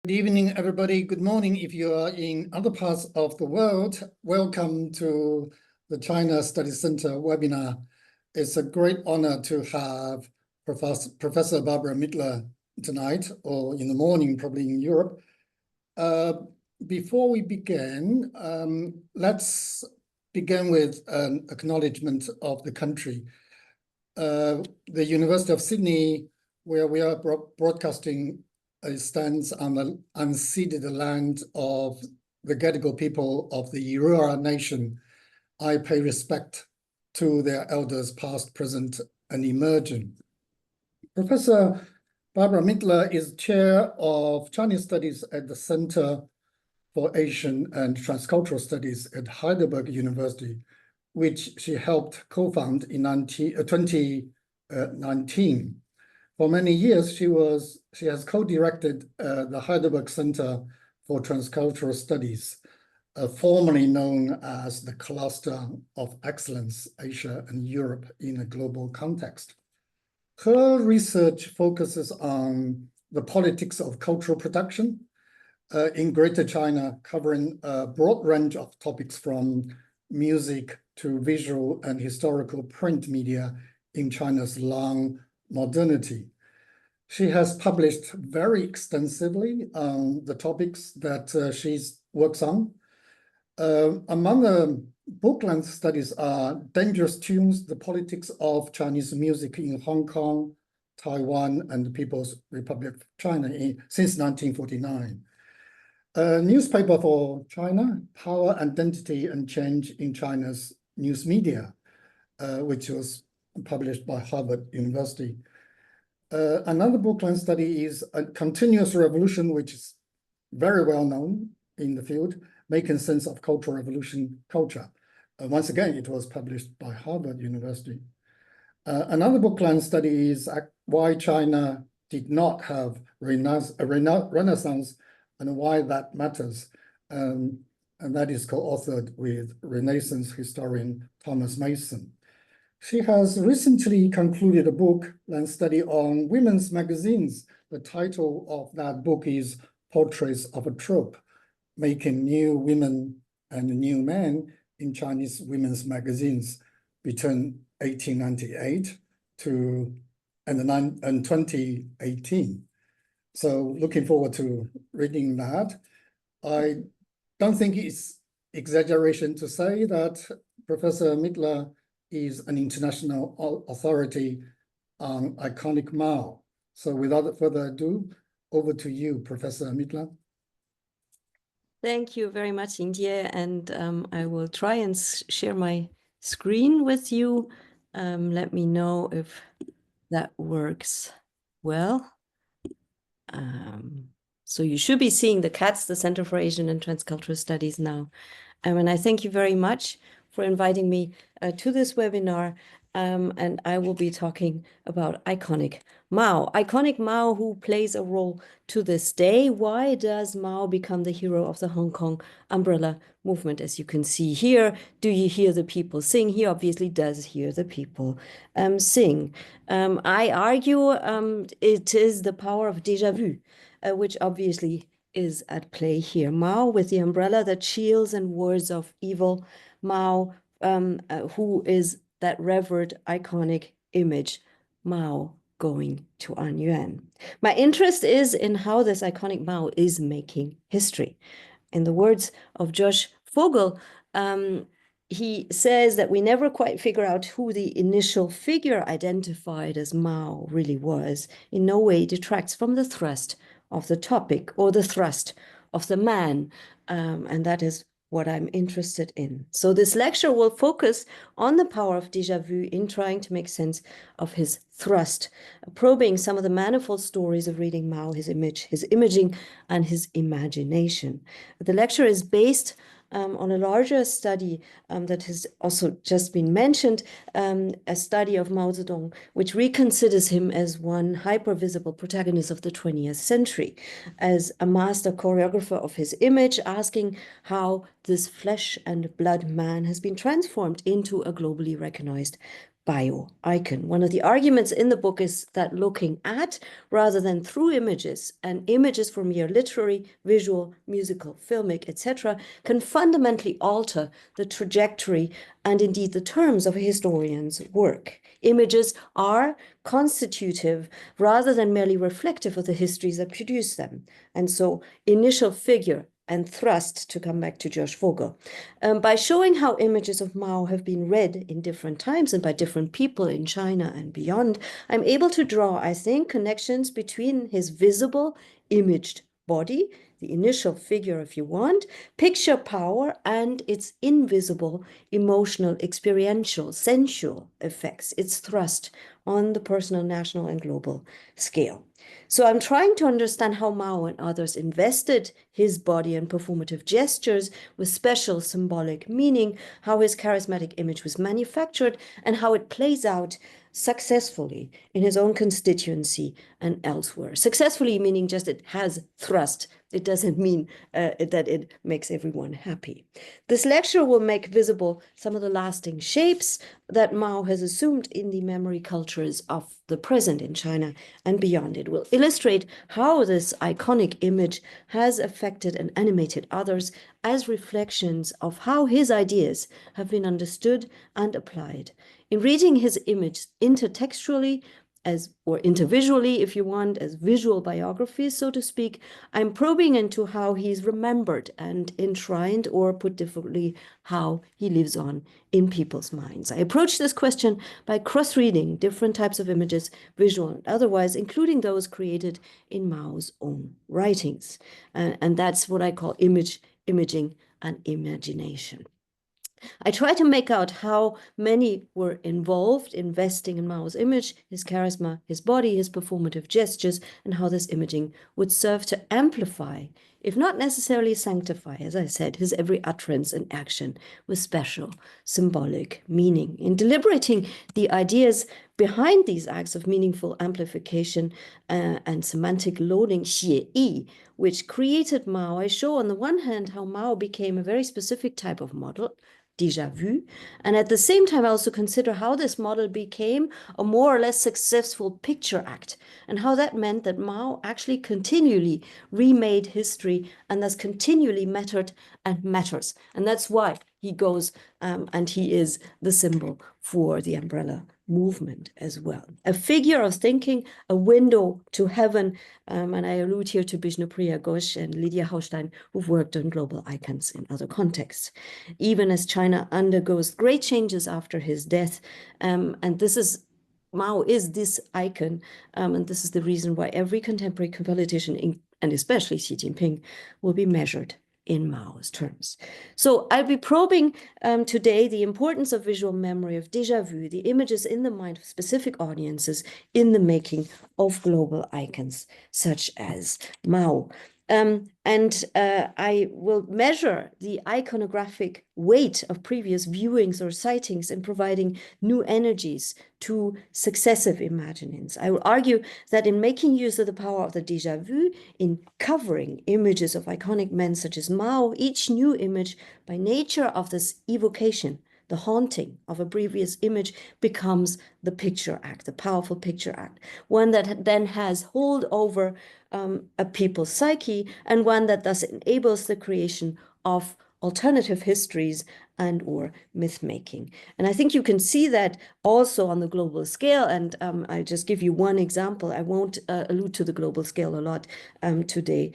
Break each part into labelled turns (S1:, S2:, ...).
S1: Good evening, everybody. Good morning if you are in other parts of the world. Welcome to the China Study Center webinar. It's a great honor to have Professor Barbara Mittler tonight, or in the morning, probably in Europe. Before we begin, let's begin with an acknowledgement of the country. The University of Sydney, where we are broadcasting, stands on the unceded land of the Gadigal people of the Eora Nation. I pay respect to their elders past, present, and emerging. Professor Barbara Mittler is chair of Chinese Studies at the Center for Asian and Transcultural Studies at Heidelberg University, which she helped co-found in 2019. For many years, she has co-directed the Heidelberg Center for Transcultural Studies, formerly known as the Cluster of Excellence, Asia and Europe in a global context. Her research focuses on the politics of cultural production in Greater China, covering a broad range of topics from music to visual and historical print media in China's long modernity. She has published very extensively on the topics that she works on. Among the book-length studies are Dangerous Tunes, the Politics of Chinese Music in Hong Kong, Taiwan, and the People's Republic of China since 1949. A newspaper for China, Power, Identity, and Change in China's News Media, which was published by Harvard University. Another book-length study is A Continuous Revolution, which is very well known in the field, Making Sense of Cultural Revolution Culture. Once again, it was published by Harvard University. Another book-length study is Why China Did Not Have a Renaissance and Why That Matters. And that is co-authored with Renaissance historian Thomas Mason. She has recently concluded a book-length study on women's magazines. The title of that book is Portraits of a Trope, Making New Women and New Men in Chinese Women's Magazines between 1898 and 2018. So looking forward to reading that. I don't think it's exaggeration to say that Professor Mittler is an international authority on iconic Mao. So without further ado, over to you, Professor Mittler.
S2: Thank you very much, India, and I will try and share my screen with you. Let me know if that works well. So you should be seeing the CATS, the Center for Asian and Transcultural Studies now. And I thank you very much for inviting me to this webinar, and I will be talking about iconic Mao. Iconic Mao, who plays a role to this day. Why does Mao become the hero of the Hong Kong umbrella movement? As you can see here, do you hear the people sing? He obviously does hear the people sing. I argue it is the power of déjà vu, which obviously is at play here. Mao with the umbrella that shields and wards off evil. Mao, who is that revered iconic image, Mao going to An Yuan. My interest is in how this iconic Mao is making history. In the words of Josh Fogel, he says that we never quite figure out who the initial figure identified as Mao really was. In no way detracts from the thrust of the topic or the thrust of the man, and that is what I'm interested in. So this lecture will focus on the power of déjà vu in trying to make sense of his thrust, probing some of the manifold stories of reading Mao, his image, his imaging, and his imagination. The lecture is based on a larger study that has also just been mentioned, a study of Mao Zedong, which reconsiders him as one hyper-visible protagonist of the 20th century, as a master choreographer of his image, asking how this flesh and blood man has been transformed into a globally recognized bio-icon. One of the arguments in the book is that looking at rather than through images, and images from mere literary, visual, musical, filmic, etc., can fundamentally alter the trajectory and indeed the terms of a historian's work. Images are constitutive rather than merely reflective of the histories that produce them. And so initial figure and thrust, to come back to Josh Vogel, by showing how images of Mao have been read in different times and by different people in China and beyond, I'm able to draw, I think, connections between his visible, imaged body, the initial figure, if you want, picture power, and its invisible, emotional, experiential, sensual effects, its thrust on the personal, national, and global scale. So I'm trying to understand how Mao and others invested his body and performative gestures with special symbolic meaning, how his charismatic image was manufactured, and how it plays out successfully in his own constituency and elsewhere. Successfully meaning just it has thrust. It doesn't mean that it makes everyone happy. This lecture will make visible some of the lasting shapes that Mao has assumed in the memory cultures of the present in China and beyond. It will illustrate how this iconic image has affected and animated others as reflections of how his ideas have been understood and applied. In reading his image intertextually, or intervisually, if you want, as visual biographies, so to speak, I'm probing into how he's remembered and enshrined, or put differently, how he lives on in people's minds. I approach this question by cross-reading different types of images, visual and otherwise, including those created in Mao's own writings. And that's what I call imaging, and imagination. I try to make out how many were involved, investing in Mao's image, his charisma, his body, his performative gestures, and how this imaging would serve to amplify, if not necessarily sanctify, as I said, his every utterance and action with special symbolic meaning. In deliberating the ideas behind these acts of meaningful amplification and semantic loading, 写意, which created Mao, I show on the one hand how Mao became a very specific type of model, déjà vu, and at the same time I also consider how this model became a more or less successful picture act, and how that meant that Mao actually continually remade history and thus continually mattered and matters. And that's why he goes and he is the symbol for the umbrella movement as well. A figure of thinking, a window to heaven, and I allude here to Bishnupriya Ghosh and Lydia Haustein, who've worked on global icons in other contexts. Even as China undergoes great changes after his death, and this is Mao is this icon, and this is the reason why every contemporary politician, and especially Xi Jinping, will be measured in Mao's terms. So I'll be probing today the importance of visual memory, of déjà vu, the images in the mind of specific audiences in the making of global icons such as Mao. I will measure the iconographic weight of previous viewings or sightings in providing new energies to successive imaginings. I will argue that in making use of the power of the déjà vu, in covering images of iconic men such as Mao, each new image, by nature of this evocation, the haunting of a previous image, becomes the picture act, the powerful picture act, one that then has hold over a people's psyche, and one that thus enables the creation of alternative histories and or myth-making. And I think you can see that also on the global scale, and I'll just give you one example. I won't allude to the global scale a lot today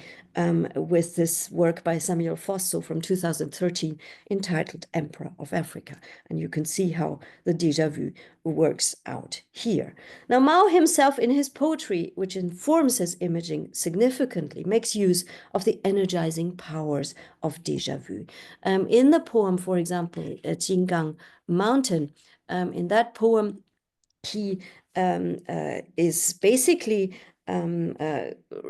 S2: with this work by Samuel Fosso from 2013 entitled Emperor of Africa. And you can see how the déjà vu works out here. Now, Mao himself in his poetry, which informs his imaging significantly, makes use of the energizing powers of déjà vu. In the poem, for example, Jingang Mountain, in that poem, he is basically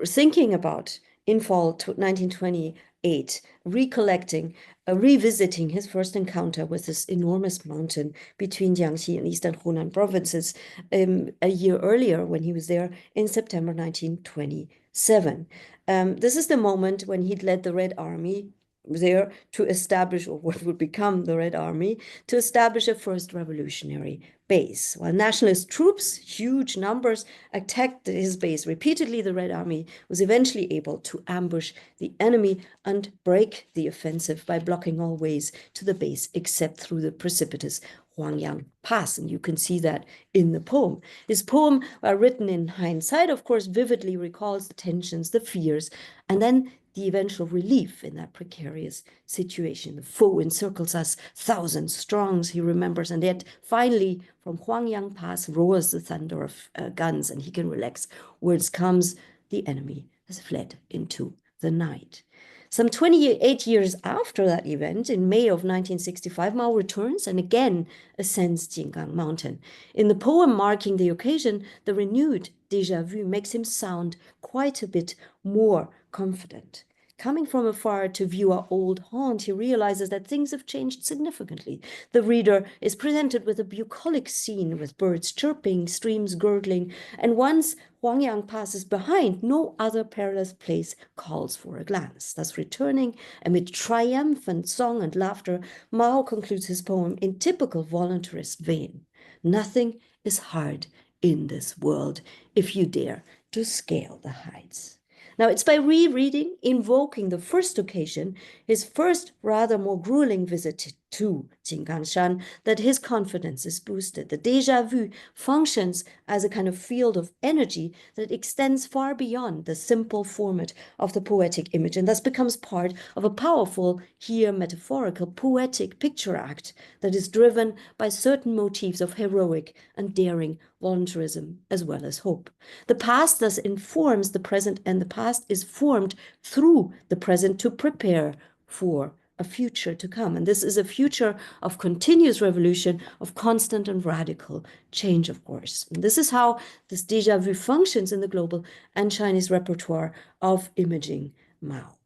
S2: thinking about, in fall 1928, recollecting, revisiting his first encounter with this enormous mountain between Jiangxi and Eastern Hunan provinces a year earlier when he was there in September 1927. This is the moment when he'd led the Red Army there to establish, or what would become the Red Army, to establish a first revolutionary base. While nationalist troops, huge numbers, attacked his base repeatedly, the Red Army was eventually able to ambush the enemy and break the offensive by blocking all ways to the base except through the precipitous Huangyang Pass. And you can see that in the poem. His poem, written in hindsight, of course, vividly recalls the tensions, the fears, and then the eventual relief in that precarious situation. The foe encircles us, thousands strong, he remembers, and yet finally from Huangyang Pass roars the thunder of guns, and he can relax. Words comes, the enemy has fled into the night. Some 28 years after that event, in May of 1965, Mao returns and again ascends Jinggang Mountain. In the poem marking the occasion, the renewed déjà vu makes him sound quite a bit more confident. Coming from afar to view our old haunt, he realizes that things have changed significantly. The reader is presented with a bucolic scene with birds chirping, streams gurgling, and once Huangyang passes behind, no other perilous place calls for a glance. Thus, returning amid triumphant song and laughter, Mao concludes his poem in typical voluntarist vein. Nothing is hard in this world if you dare to scale the heights. Now, it's by rereading, invoking the first occasion, his first rather more grueling visit to Jinggangshan, that his confidence is boosted. The déjà vu functions as a kind of field of energy that extends far beyond the simple format of the poetic image, and thus becomes part of a powerful, here metaphorical, poetic picture act that is driven by certain motifs of heroic and daring voluntarism as well as hope. The past thus informs the present, and the past is formed through the present to prepare for a future to come. And this is a future of continuous revolution, of constant and radical change, of course. And this is how this déjà vu functions in the global and Chinese repertoire of imaging Mao.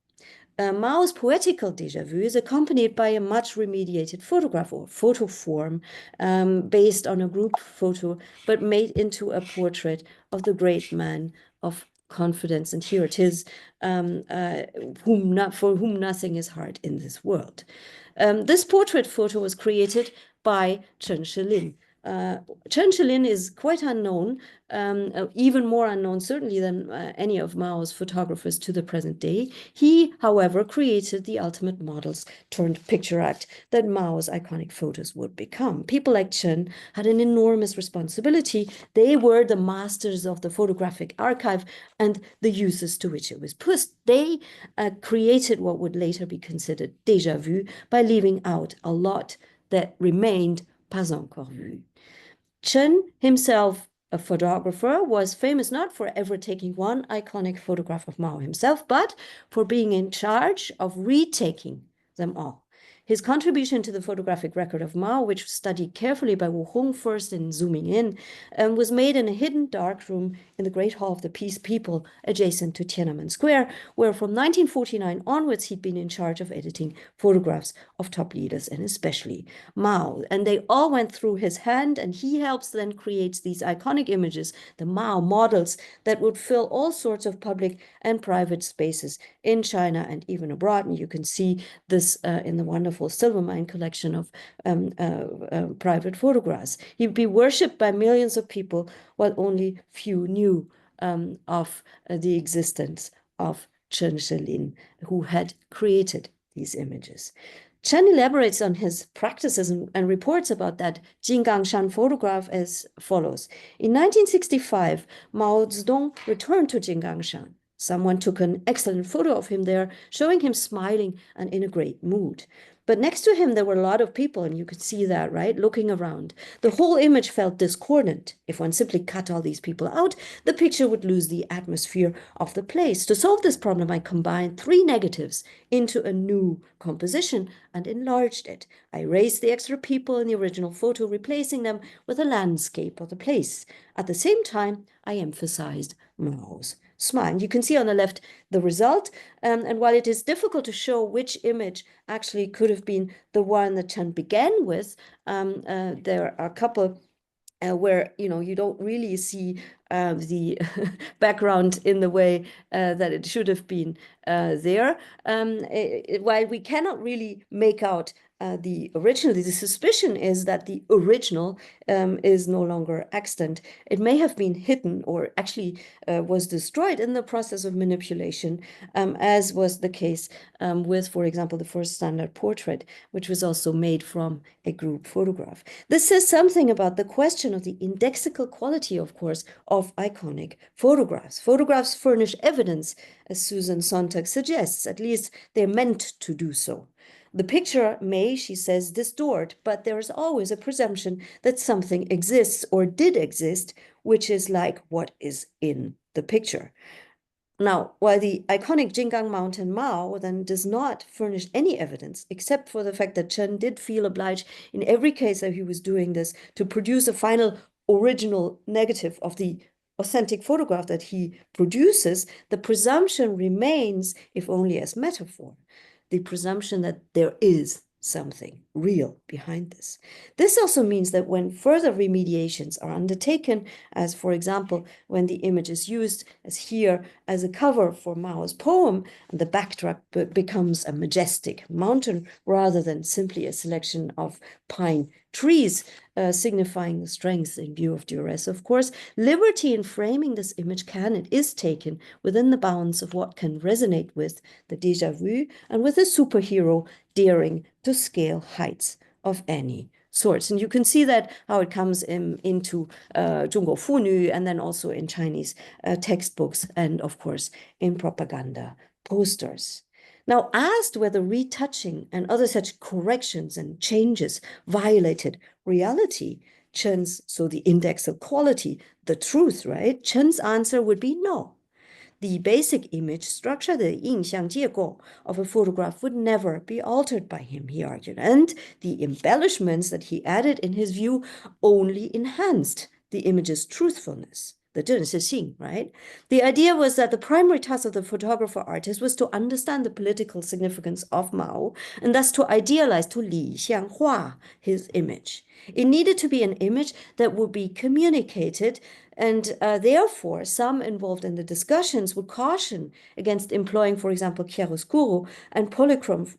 S2: Mao's poetical déjà vu is accompanied by a much remediated photograph or photo form based on a group photo, but made into a portrait of the great man of confidence. And here it is, for whom nothing is hard in this world. This portrait photo was created by Chen Shilin. Chen Shilin is quite unknown, even more unknown certainly than any of Mao's photographers to the present day. He, however, created the ultimate models turned picture act that Mao's iconic photos would become. People like Chen had an enormous responsibility. They were the masters of the photographic archive and the uses to which it was put. They created what would later be considered déjà vu by leaving out a lot that remained pas encore vu. Chen himself, a photographer, was famous not for ever taking one iconic photograph of Mao himself, but for being in charge of retaking them all. His contribution to the photographic record of Mao, which was studied carefully by Wu Hong first in zooming in, was made in a hidden dark room in the Great Hall of the Peace People adjacent to Tiananmen Square, where from 1949 onwards he'd been in charge of editing photographs of top leaders and especially Mao. And they all went through his hand, and he helps then creates these iconic images, the Mao models that would fill all sorts of public and private spaces in China and even abroad. And you can see this in the wonderful Silvermine collection of private photographs. He'd be worshipped by millions of people, while only few knew of the existence of Chen Shilin, who had created these images. Chen elaborates on his practices and reports about that Jinggangshan photograph as follows. In 1965, Mao Zedong returned to Jinggangshan. Someone took an excellent photo of him there, showing him smiling and in a great mood. But next to him, there were a lot of people, and you could see that, right, looking around. The whole image felt discordant. If one simply cut all these people out, the picture would lose the atmosphere of the place. To solve this problem, I combined 3 negatives into a new composition and enlarged it. I erased the extra people in the original photo, replacing them with a landscape of the place. At the same time, I emphasized Mao's smile. And you can see on the left the result. And while it is difficult to show which image actually could have been the one that Chen began with, there are a couple where you don't really see the background in the way that it should have been there. While we cannot really make out the original, the suspicion is that the original is no longer extant. It may have been hidden or actually was destroyed in the process of manipulation, as was the case with, for example, the first standard portrait, which was also made from a group photograph. This says something about the question of the indexical quality, of course, of iconic photographs. Photographs furnish evidence, as Susan Sontag suggests, at least they're meant to do so. The picture may, she says, distort, but there is always a presumption that something exists or did exist, which is like what is in the picture. Now, while the iconic Jinggang Mountain Mao then does not furnish any evidence, except for the fact that Chen did feel obliged in every case that he was doing this to produce a final original negative of the authentic photograph that he produces, the presumption remains, if only as metaphor, the presumption that there is something real behind this. This also means that when further remediations are undertaken, as for example, when the image is used as here as a cover for Mao's poem, and the backdrop becomes a majestic mountain rather than simply a selection of pine trees, signifying the strength in view of duress. Of course, liberty in framing this image can and is taken within the bounds of what can resonate with the déjà vu and with a superhero daring to scale heights of any sorts. And you can see that how it comes into 中国妇女 and then also in Chinese textbooks and of course in propaganda posters. Now, asked whether retouching and other such corrections and changes violated reality, Chen's, so the index of quality, the truth, right? Chen's answer would be no. The basic image structure, the 印象结构 of a photograph would never be altered by him, he argued. And the embellishments that he added in his view only enhanced the image's truthfulness. The 真实性, right? The idea was that the primary task of the photographer artist was to understand the political significance of Mao and thus to idealize, to 理想化 his image. It needed to be an image that would be communicated, and therefore some involved in the discussions would caution against employing, for example, chiaroscuro and polychrome,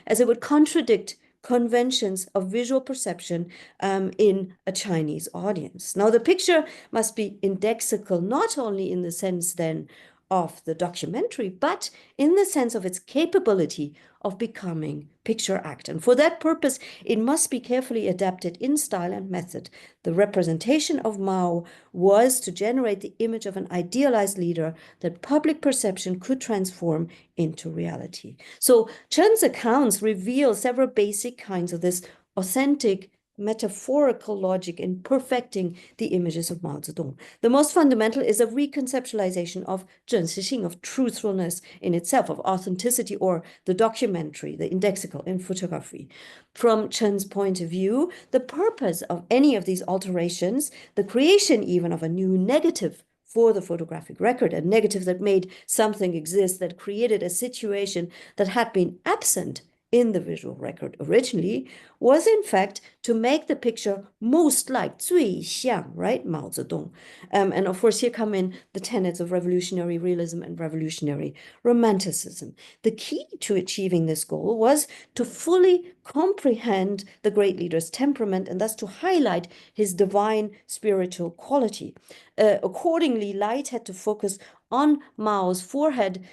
S2: as it would contradict conventions of visual perception in a Chinese audience. Now, the picture must be indexical, not only in the sense then of the documentary, but in the sense of its capability of becoming picture act. And for that purpose, it must be carefully adapted in style and method. The representation of Mao was to generate the image of an idealized leader that public perception could transform into reality. So Chen's accounts reveal several basic kinds of this authentic metaphorical logic in perfecting the images of Mao Zedong. The most fundamental is a reconceptualization of 真实性, of truthfulness in itself, of authenticity, or the documentary, the indexical in photography. From Chen's point of view, the purpose of any of these alterations, the creation even of a new negative for the photographic record, a negative that made something exist, that created a situation that had been absent in the visual record originally, was in fact to make the picture most like 最像, right, Mao Zedong. And of course, here come in the tenets of revolutionary realism and revolutionary romanticism. The key to achieving this goal was to fully comprehend the great leader's temperament and thus to highlight his divine spiritual quality. Accordingly, light had to focus on Mao's forehead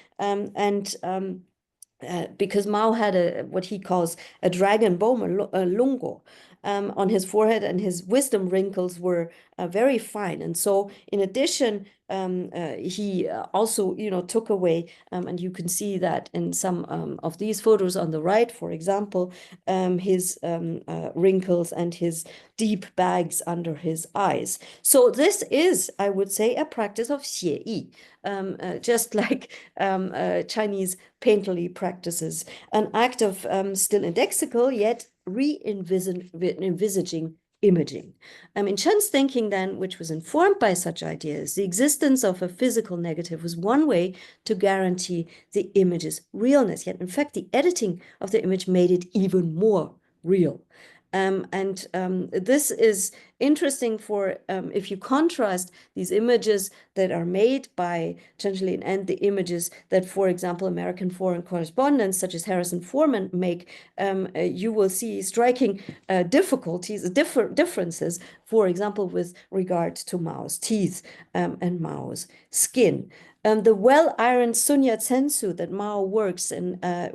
S2: because Mao had what he calls a dragon bone, a lungo, on his forehead, and his wisdom wrinkles were very fine. And so, in addition, he also, took away, and you can see that in some of these photos on the right, for example, his wrinkles and his deep bags under his eyes. So this is, I would say, a practice of 写意, just like Chinese painterly practices, an act of still indexical, yet re-envisaging imaging. In Chen's thinking then, which was informed by such ideas, the existence of a physical negative was one way to guarantee the image's realness. Yet, in fact, the editing of the image made it even more real. This is interesting for if you contrast these images that are made by Chen Shelin and the images that, for example, American foreign correspondents such as Harrison Foreman make, you will see striking differences, for example, with regard to Mao's teeth and Mao's skin. The well-ironed Sun Yat-sen suit that Mao wears in that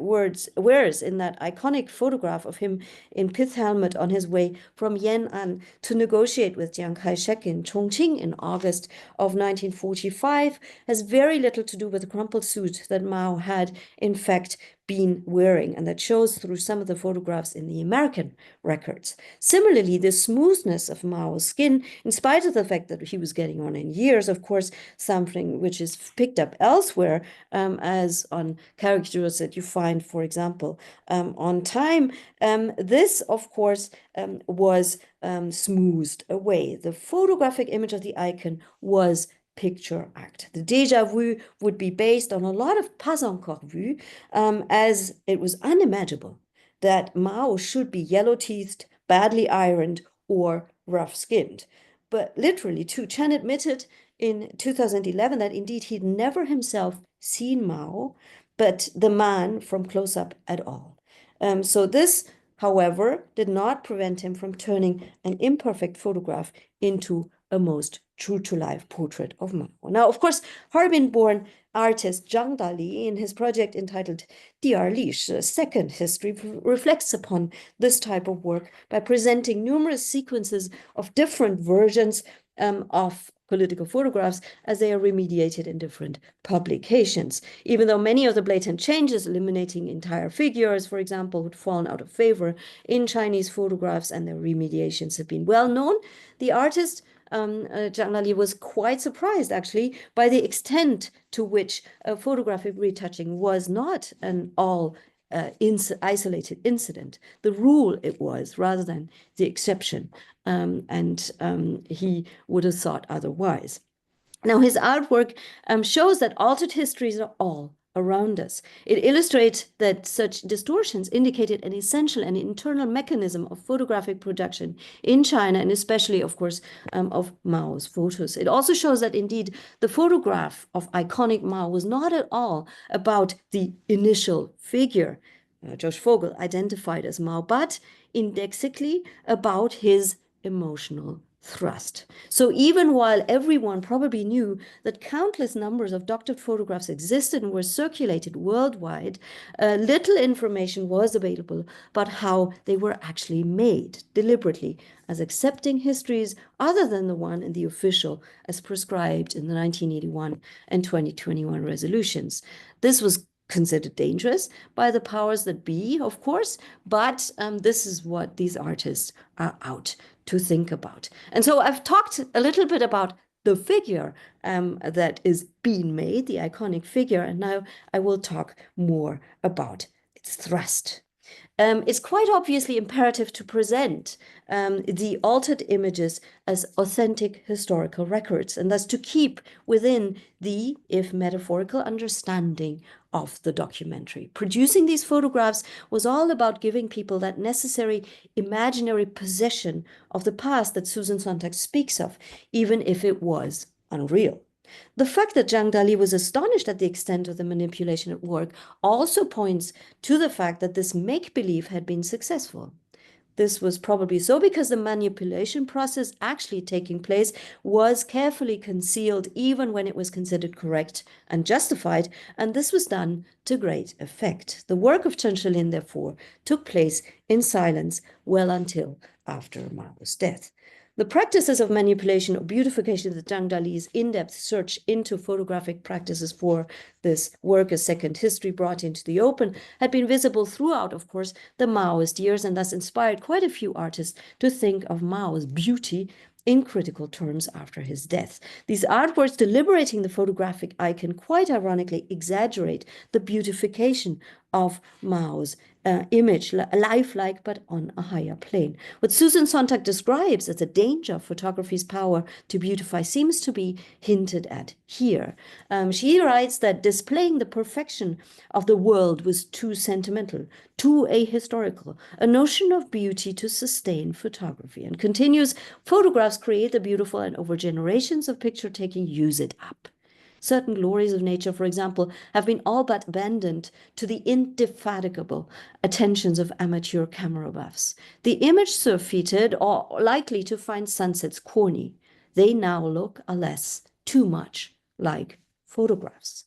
S2: iconic photograph of him in pith helmet on his way from Yan'an to negotiate with Chiang Kai-shek in Chongqing in August of 1945 has very little to do with the crumpled suit that Mao had, in fact, been wearing, and that shows through some of the photographs in the American records. Similarly, the smoothness of Mao's skin, in spite of the fact that he was getting on in years, of course, something which is picked up elsewhere, as on caricatures that you find, for example, on Time. This, of course, was smoothed away. The photographic image of the icon was picture act. The déjà vu would be based on a lot of pas encore vu, as it was unimaginable that Mao should be yellow-teethed, badly ironed, or rough-skinned. But literally, too, Chen admitted in 2011 that indeed he'd never himself seen Mao, but the man from close up at all. So this, however, did not prevent him from turning an imperfect photograph into a most true-to-life portrait of Mao. Now, of course, Harbin-born artist Zhang Dali, in his project entitled Di'er Second History, reflects upon this type of work by presenting numerous sequences of different versions of political photographs as they are remediated in different publications. Even though many of the blatant changes, eliminating entire figures, for example, had fallen out of favor in Chinese photographs and their remediations have been well known, the artist Zhang Dali was quite surprised, actually, by the extent to which photographic retouching was not an all isolated incident. The rule it was, rather than the exception, he would have thought otherwise. Now, his artwork shows that altered histories are all around us. It illustrates that such distortions indicated an essential and internal mechanism of photographic production in China, and especially, of course, of Mao's photos. It also shows that indeed the photograph of iconic Mao was not at all about the initial figure, Josh Vogel identified as Mao, but indexically about his emotional thrust. So even while everyone probably knew that countless numbers of doctored photographs existed and were circulated worldwide, little information was available about how they were actually made deliberately, as accepting histories other than the one in the official as prescribed in the 1981 and 2021 resolutions. This was considered dangerous by the powers that be, of course, but this is what these artists are out to think about. And so I've talked a little bit about the figure that is being made, the iconic figure, and now I will talk more about its thrust. It's quite obviously imperative to present the altered images as authentic historical records, and thus to keep within the, if metaphorical, understanding of the documentary. Producing these photographs was all about giving people that necessary imaginary possession of the past that Susan Sontag speaks of, even if it was unreal. The fact that Zhang Dali was astonished at the extent of the manipulation at work also points to the fact that this make-believe had been successful. This was probably so because the manipulation process actually taking place was carefully concealed, even when it was considered correct and justified, and this was done to great effect. The work of Chen Shelin, therefore, took place in silence well until after Mao's death. The practices of manipulation or beautification that Zhang Dali's in-depth search into photographic practices for this work as second history brought into the open had been visible throughout, of course, the Maoist years, and thus inspired quite a few artists to think of Mao's beauty in critical terms after his death. These artworks deliberating the photographic icon quite ironically exaggerate the beautification of Mao's image, lifelike, but on a higher plane. What Susan Sontag describes as a danger of photography's power to beautify seems to be hinted at here. She writes that displaying the perfection of the world was too sentimental, too ahistorical, a notion of beauty to sustain photography, and continues, photographs create the beautiful and over generations of picture taking use it up. Certain glories of nature, for example, have been all but abandoned to the indefatigable attentions of amateur camera buffs. The image surfeited are likely to find sunsets corny. They now look, alas, too much like photographs.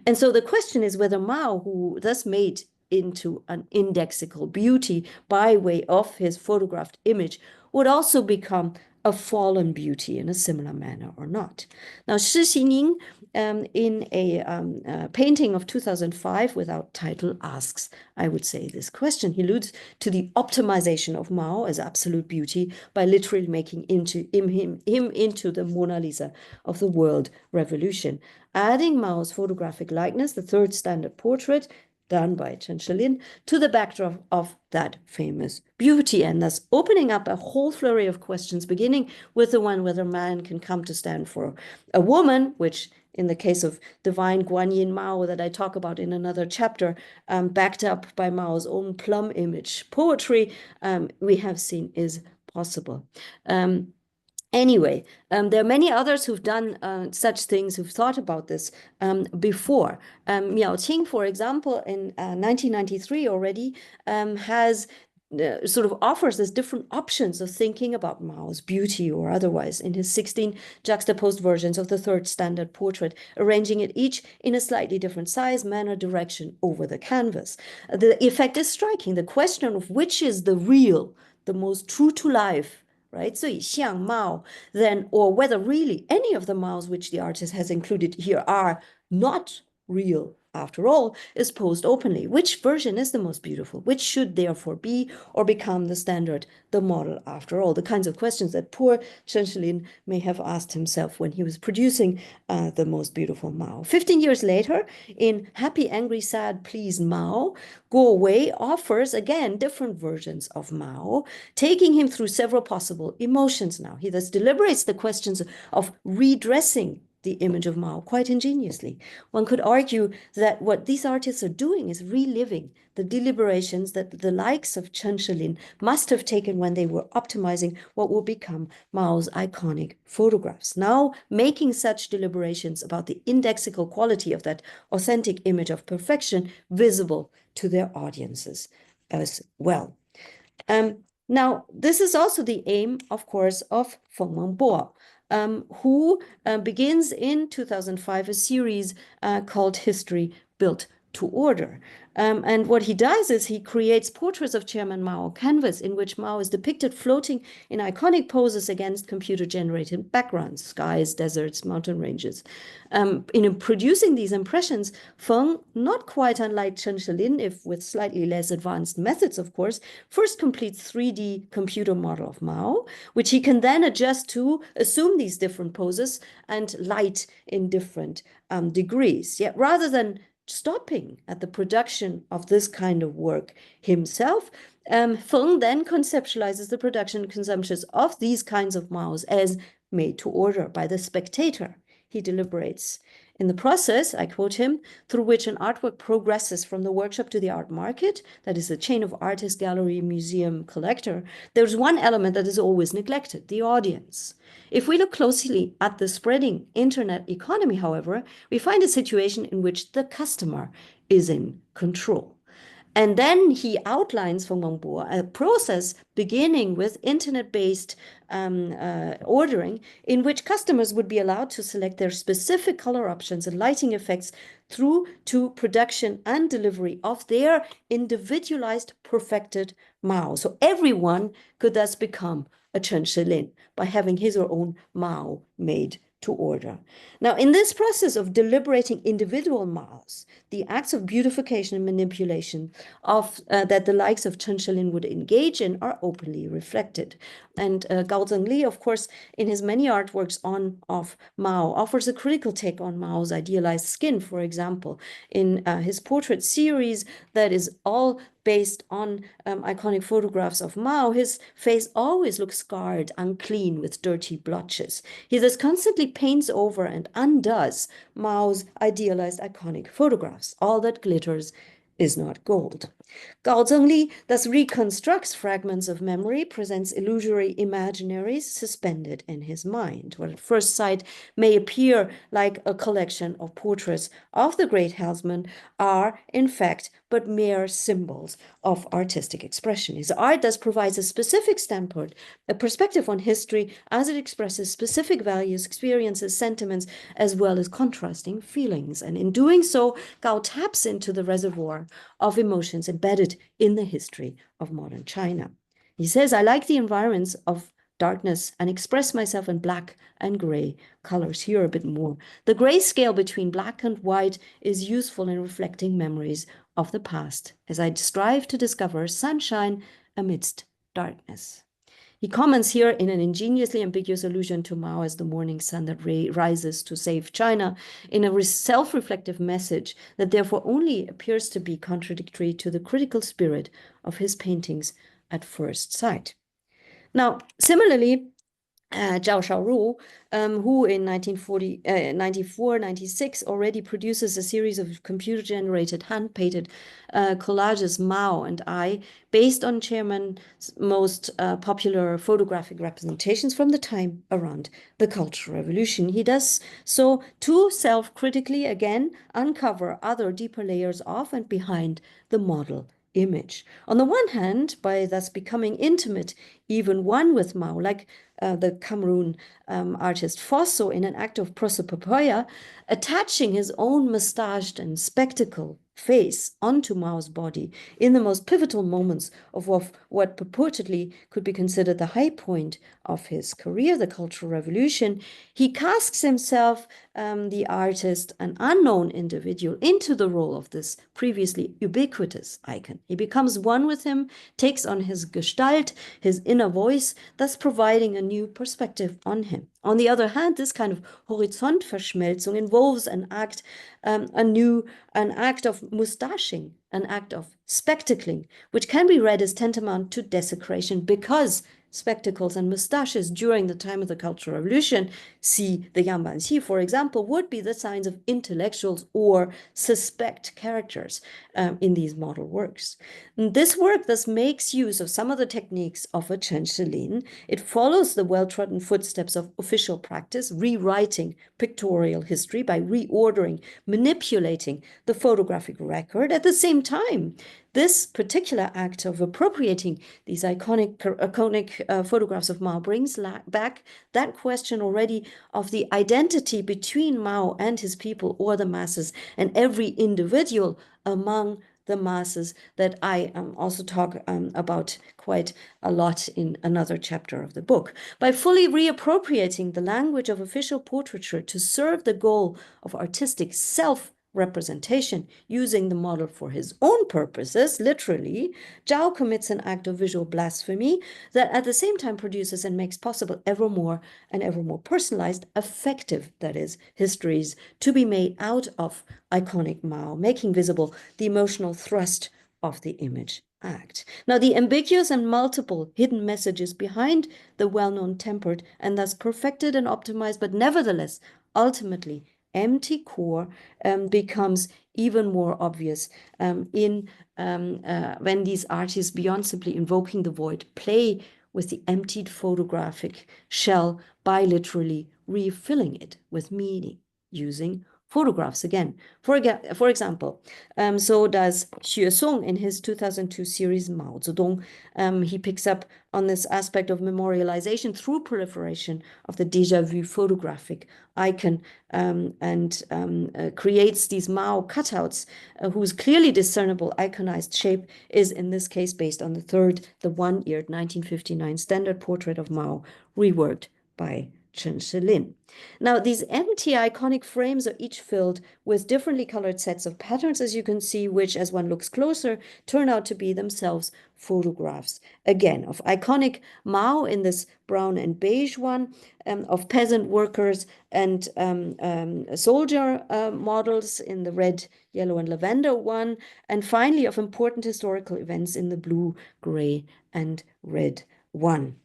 S2: And so the question is whether Mao, who thus made into an indexical beauty by way of his photographed image, would also become a fallen beauty in a similar manner or not. Now, Shi Xining, in a painting of 2005 without title, asks, I would say, this question. He alludes to the optimization of Mao as absolute beauty by literally making him into the Mona Lisa of the world revolution, adding Mao's photographic likeness, the third standard portrait, done by Chen Shilin, to the backdrop of that famous beauty, and thus opening up a whole flurry of questions, beginning with the one whether man can come to stand for a woman, which in the case of divine Guanyin Mao that I talk about in another chapter, backed up by Mao's own plum image poetry, we have seen is possible. Anyway, there are many others who've done such things, who've thought about this before. Miao Qing, for example, in 1993 already has sort of offers us different options of thinking about Mao's beauty or otherwise in his 16 juxtaposed versions of the third standard portrait, arranging it each in a slightly different size, manner, direction over the canvas. The effect is striking. The question of which is the real, the most true to life, right? So Xiang Mao, then, or whether really any of the Maos which the artist has included here are not real after all, is posed openly. Which version is the most beautiful? Which should therefore be or become the standard, the model after all? The kinds of questions that poor Chen Shilin may have asked himself when he was producing the most beautiful Mao. 15 years later, in Happy, Angry, Sad, Pleased Mao, Guo Wei offers again different versions of Mao, taking him through several possible emotions now. He thus deliberates the questions of redressing the image of Mao quite ingeniously. One could argue that what these artists are doing is reliving the deliberations that the likes of Chen Shilin must have taken when they were optimizing what will become Mao's iconic photographs. Now making such deliberations about the indexical quality of that authentic image of perfection visible to their audiences as well. Now, this is also the aim, of course, of Feng Mengbo, who begins in 2005 a series called History Built to Order. And what he does is he creates portraits of Chairman Mao on canvas in which Mao is depicted floating in iconic poses against computer-generated backgrounds, skies, deserts, mountain ranges. In producing these impressions, Feng, not quite unlike Chen Shilin, if with slightly less advanced methods, of course, first completes 3D computer model of Mao, which he can then adjust to assume these different poses and light in different degrees. Yet rather than stopping at the production of this kind of work himself, Feng then conceptualizes the production and consumption of these kinds of Maos as made to order by the spectator. He deliberates. In the process, I quote him, through which an artwork progresses from the workshop to the art market, that is the chain of artist, gallery, museum, collector, there's one element that is always neglected, the audience. If we look closely at the spreading internet economy, however, we find a situation in which the customer is in control. And then he outlines for Mengbo a process beginning with internet-based ordering in which customers would be allowed to select their specific color options and lighting effects through to production and delivery of their individualized, perfected Mao. So everyone could thus become a Chen Shilin by having his or own Mao made to order. Now, in this process of deliberating individual Maos, the acts of beautification and manipulation that the likes of Chen Shilin would engage in are openly reflected. And Gao Zhengli, of course, in his many artworks of Mao, offers a critical take on Mao's idealized skin, for example, in his portrait series that is all based on iconic photographs of Mao. His face always looks scarred, unclean, with dirty blotches. He thus constantly paints over and undoes Mao's idealized iconic photographs. All that glitters is not gold. Gao Zhengli thus reconstructs fragments of memory, presents illusory imaginaries suspended in his mind. What at first sight may appear like a collection of portraits of the great helmsman are, in fact, but mere symbols of artistic expression. His art thus provides a specific standpoint, a perspective on history as it expresses specific values, experiences, sentiments, as well as contrasting feelings. And in doing so, Gao taps into the reservoir of emotions embedded in the history of modern China. He says, I like the environments of darkness and express myself in black and gray colors. Here a bit more. The gray scale between black and white is useful in reflecting memories of the past as I strive to discover sunshine amidst darkness. He comments here in an ingeniously ambiguous allusion to Mao as the morning sun that rises to save China, in a self-reflective message that therefore only appears to be contradictory to the critical spirit of his paintings at first sight. Now, similarly, Zhao Shaoru, who in 1994-96 already produces a series of computer-generated, hand-painted collages, Mao and I, based on Chairman's most popular photographic representations from the time around the Cultural Revolution. He does so to self-critically, again, uncover other deeper layers of and behind the model image. On the one hand, by thus becoming intimate, even one with Mao, like the Cameroon artist Fosso in an act of prosopopoia, attaching his own mustached and spectacled face onto Mao's body in the most pivotal moments of what purportedly could be considered the high point of his career, the Cultural Revolution. He casks himself, the artist, an unknown individual, into the role of this previously ubiquitous icon. He becomes one with him, takes on his gestalt, his inner voice, thus providing a new perspective on him. On the other hand, this kind of Horizontverschmelzung involves an act of mustaching, an act of spectacling, which can be read as tantamount to desecration, because spectacles and mustaches during the time of the Cultural Revolution, see the Yangbanxi, for example, would be the signs of intellectuals or suspect characters in these model works. And this work thus makes use of some of the techniques of a Chen Shilin. It follows the well-trodden footsteps of official practice, rewriting pictorial history by reordering, manipulating the photographic record. At the same time, this particular act of appropriating these iconic photographs of Mao brings back that question already of the identity between Mao and his people, or the masses, and every individual among the masses, that I also talk about quite a lot in another chapter of the book. By fully reappropriating the language of official portraiture to serve the goal of artistic self-representation, using the model for his own purposes, literally, Zhao commits an act of visual blasphemy that at the same time produces and makes possible ever more and ever more personalized, effective, that is, histories to be made out of iconic Mao, making visible the emotional thrust of the image act. Now, the ambiguous and multiple hidden messages behind the well-known tempered and thus perfected and optimized, but nevertheless, ultimately empty core becomes even more obvious when these artists, beyond simply invoking the void, play with the emptied photographic shell by literally refilling it with meaning, using photographs again. For example, so does Xue Song in his 2002 series Mao Zedong. He picks up on this aspect of memorialization through proliferation of the déjà vu photographic icon and creates these Mao cutouts whose clearly discernible iconized shape is in this case based on the one-eared 1959 standard portrait of Mao reworked by Chen Shilin. Now, these empty iconic frames are each filled with differently colored sets of patterns, as you can see, which, as one looks closer, turn out to be themselves photographs, again, of iconic Mao in this brown and beige one, of peasant workers and soldier models in the red, yellow, and lavender one, and finally of important historical events in the blue, gray, and red one.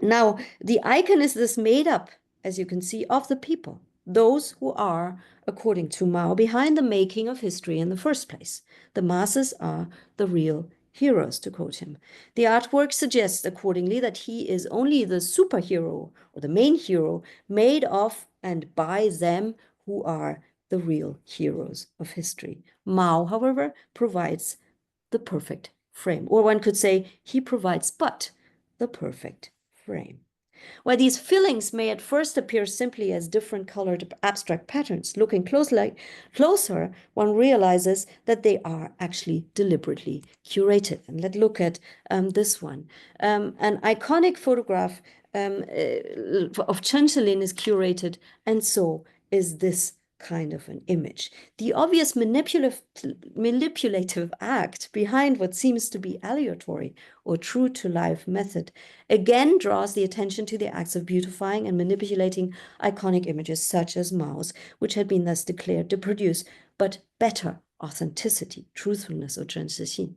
S2: Now, the icon is this made up, as you can see, of the people, those who are, according to Mao, behind the making of history in the first place. The masses are the real heroes, to quote him. The artwork suggests, accordingly, that he is only the superhero or the main hero made of and by them who are the real heroes of history. Mao, however, provides the perfect frame, or one could say he provides but the perfect frame. While these fillings may at first appear simply as different colored abstract patterns, looking closer, one realizes that they are actually deliberately curated. And let's look at this one. An iconic photograph of Chen Shilin is curated, and so is this kind of an image. The obvious manipulative act behind what seems to be aleatory or true to life method again draws the attention to the acts of beautifying and manipulating iconic images such as Mao's, which had been thus declared to produce but better authenticity, truthfulness, or zhenshixin.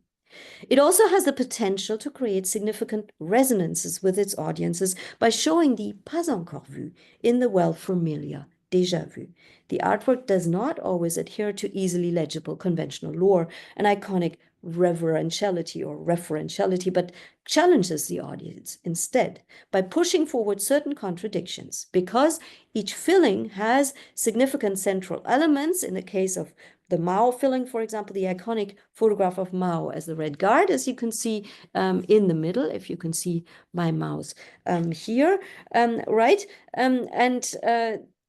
S2: It also has the potential to create significant resonances with its audiences by showing the pas encore vu in the well-familiar déjà vu. The artwork does not always adhere to easily legible conventional lore and iconic reverentiality or referentiality, but challenges the audience instead by pushing forward certain contradictions. Because each filling has significant central elements, in the case of the Mao filling, for example, the iconic photograph of Mao as the Red Guard, as you can see in the middle, if you can see my mouse here, right?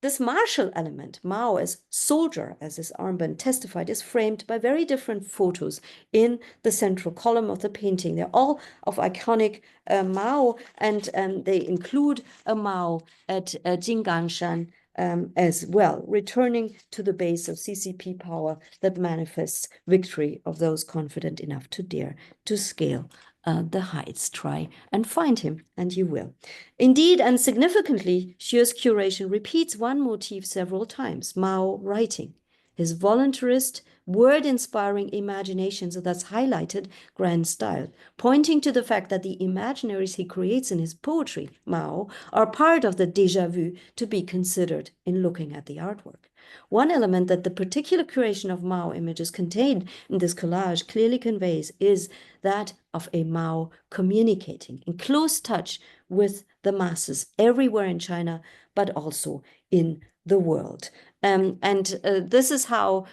S2: This martial element, Mao as soldier, as his armband testified, is framed by very different photos in the central column of the painting. They're all of iconic Mao, and they include a Mao at Jinggangshan as well, returning to the base of CCP power that manifests victory of those confident enough to dare to scale the heights. Try and find him, and you will. Indeed, and significantly, Xue's curation repeats one motif several times, Mao writing. His voluntarist, word-inspiring imaginations are thus highlighted grand style, pointing to the fact that the imaginaries he creates in his poetry, Mao, are part of the déjà vu to be considered in looking at the artwork. One element that the particular curation of Mao images contained in this collage clearly conveys is that of a Mao communicating in close touch with the masses everywhere in China, but also in the world. This is how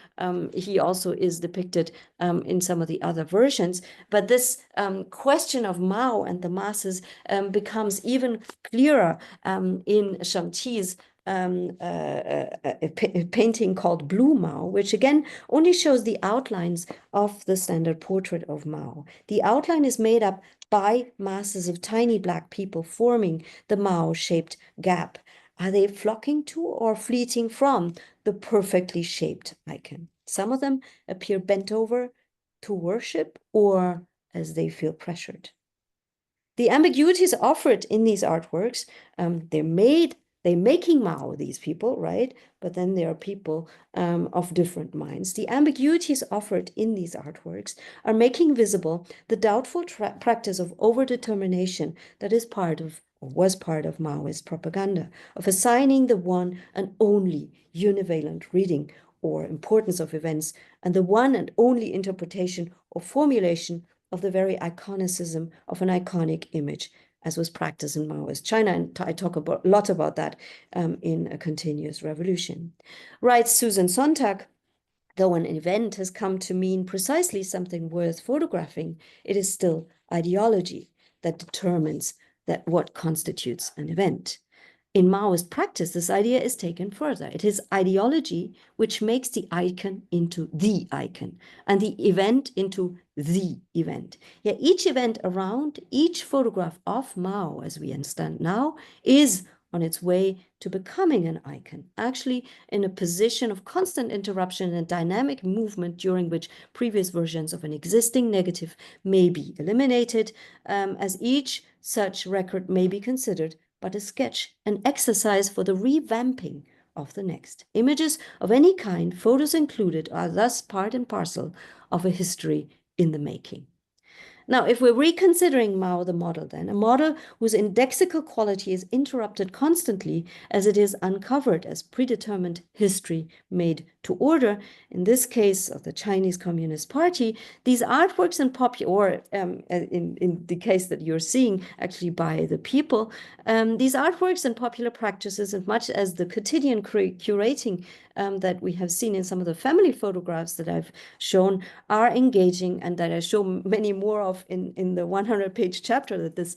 S2: he also is depicted in some of the other versions. But this question of Mao and the masses becomes even clearer in Shang-Chi's a painting called Blue Mao, which again only shows the outlines of the standard portrait of Mao. The outline is made up by masses of tiny black people forming the Mao-shaped gap. Are they flocking to or fleeting from the perfectly shaped icon? Some of them appear bent over to worship or as they feel pressured. The ambiguities offered in these artworks, they're making Mao, these people, right? But then there are people of different minds. The ambiguities offered in these artworks are making visible the doubtful practice of overdetermination that is part of, or was part of, Maoist propaganda, of assigning the one and only univalent reading or importance of events, and the one and only interpretation or formulation of the very iconicism of an iconic image, as was practiced in Maoist China. And I talk a lot about that in A Continuous Revolution. Writes Susan Sontag, though an event has come to mean precisely something worth photographing, it is still ideology that determines what constitutes an event. In Maoist practice, this idea is taken further. It is ideology which makes the icon into the icon and the event into the event. Yet each event around each photograph of Mao, as we understand now, is on its way to becoming an icon, actually in a position of constant interruption and dynamic movement during which previous versions of an existing negative may be eliminated, as each such record may be considered but a sketch, an exercise for the revamping of the next. Images of any kind, photos included, are thus part and parcel of a history in the making. Now, if we're reconsidering Mao the model, then a model whose indexical quality is interrupted constantly as it is uncovered as predetermined history made to order, in this case of the Chinese Communist Party, these artworks and in the case that you're seeing actually by the people, these artworks and popular practices, as much as the quotidian curating that we have seen in some of the family photographs that I've shown, are engaging, and that I show many more of in the 100-page chapter that this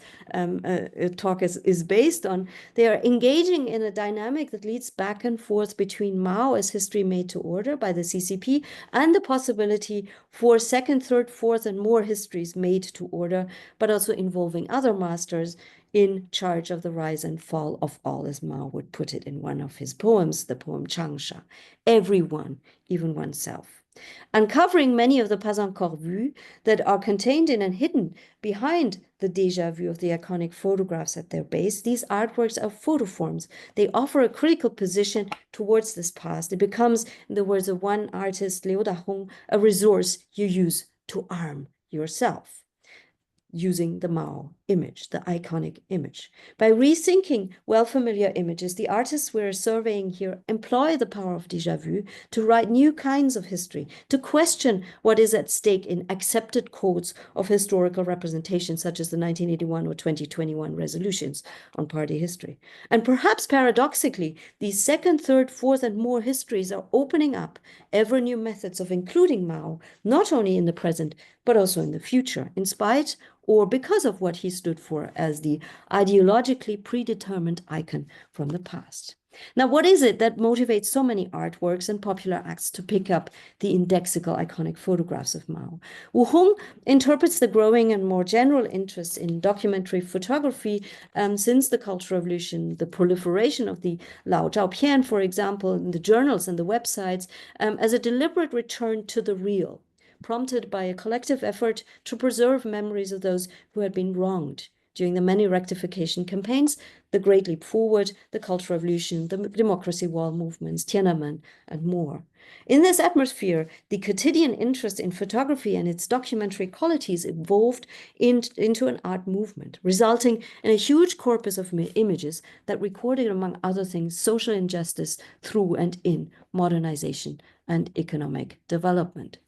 S2: talk is based on. They are engaging in a dynamic that leads back and forth between Mao as history made to order by the CCP and the possibility for second, third, fourth, and more histories made to order, but also involving other masters in charge of the rise and fall of all, as Mao would put it in one of his poems, the poem Changsha, everyone, even oneself. Uncovering many of the pas encore vus that are contained in and hidden behind the déjà vu of the iconic photographs at their base, these artworks are photoforms. They offer a critical position towards this past. It becomes, in the words of one artist, Liu Dahong, a resource you use to arm yourself, using the Mao image, the iconic image. By rethinking well-familiar images, the artists we're surveying here employ the power of déjà vu to write new kinds of history, to question what is at stake in accepted codes of historical representation, such as the 1981 or 2021 resolutions on party history. And perhaps paradoxically, these second, third, fourth, and more histories are opening up ever new methods of including Mao, not only in the present, but also in the future, in spite or because of what he stood for as the ideologically predetermined icon from the past. Now, what is it that motivates so many artworks and popular acts to pick up the indexical iconic photographs of Mao? Wu Hong interprets the growing and more general interest in documentary photography since the Cultural Revolution, the proliferation of the Lao Zhaopian, for example, in the journals and the websites, as a deliberate return to the real, prompted by a collective effort to preserve memories of those who had been wronged during the many rectification campaigns, the Great Leap Forward, the Cultural Revolution, the Democracy Wall movements, Tiananmen, and more. In this atmosphere, the quotidian interest in photography and its documentary qualities evolved into an art movement, resulting in a huge corpus of images that recorded, among other things, social injustice through and in modernization and economic development